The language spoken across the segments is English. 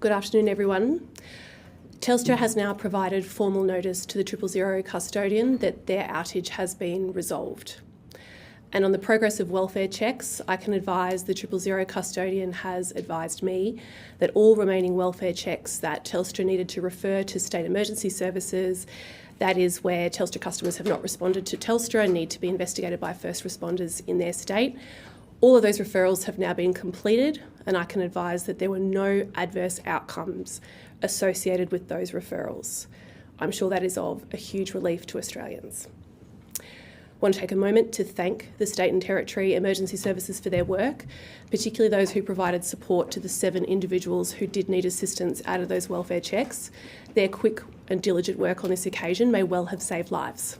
Good afternoon, everyone. Telstra has now provided formal notice to the 000 custodian that their outage has been resolved. And on the progress of welfare checks, I can advise the 000 custodian has advised me that all remaining welfare checks that Telstra needed to refer to state emergency services, that is where Telstra customers have not responded to Telstra and need to be investigated by first responders in their state. All of those referrals have now been completed, and I can advise that there were no adverse outcomes associated with those referrals. I'm sure that is of a huge relief to Australians. I want to take a moment to thank the State and Territory Emergency Services for their work, particularly those who provided support to the 7 individuals who did need assistance out of those welfare checks. Their quick and diligent work on this occasion may well have saved lives.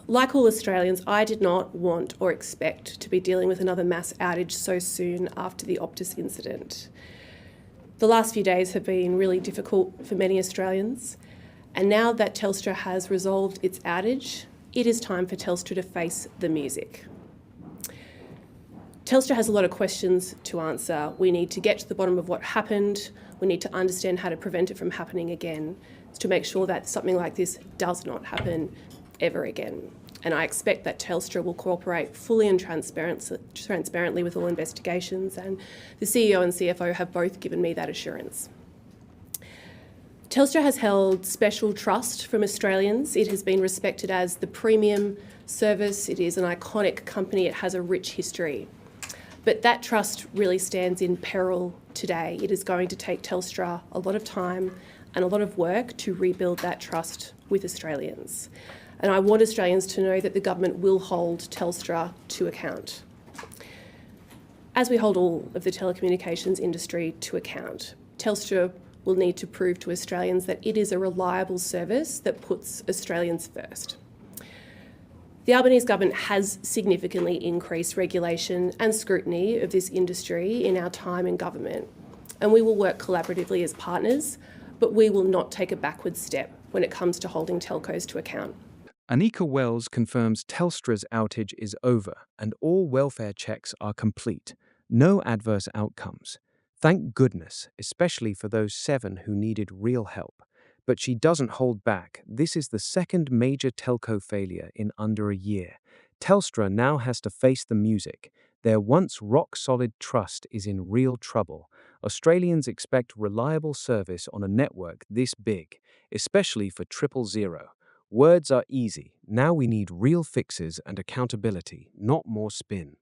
Like all Australians, I did not want or expect to be dealing with another mass outage so soon after the Optus incident. The last few days have been really difficult for many Australians, and now that Telstra has resolved its outage, it is time for Telstra to face the music. Telstra has a lot of questions to answer. We need to get to the bottom of what happened. We need to understand how to prevent it from happening again, to make sure that something like this does not happen ever again. And I expect that Telstra will cooperate fully and transparently with all investigations, and the CEO and CFO have both given me that assurance. Telstra has held special trust from Australians. It has been respected as the premium service. It is an iconic company. It has a rich history. But that trust really stands in peril today. It is going to take Telstra a lot of time and a lot of work to rebuild that trust with Australians. And I want Australians to know that the government will hold Telstra to account, as we hold all of the telecommunications industry to account. Telstra will need to prove to Australians that it is a reliable service that puts Australians first. The Albanese government has significantly increased regulation and scrutiny of this industry in our time in government, and we will work collaboratively as partners, but we will not take a backward step when it comes to holding telcos to account. Anika Wells confirms Telstra's outage is over and all welfare checks are complete. No adverse outcomes. Thank goodness, especially for those 7 who needed real help. But she doesn't hold back. This is the second major telco failure in under a year. Telstra now has to face the music. Their once rock-solid trust is in real trouble. Australians expect reliable service on a network this big, especially for 000. Words are easy. Now we need real fixes and accountability, not more spin.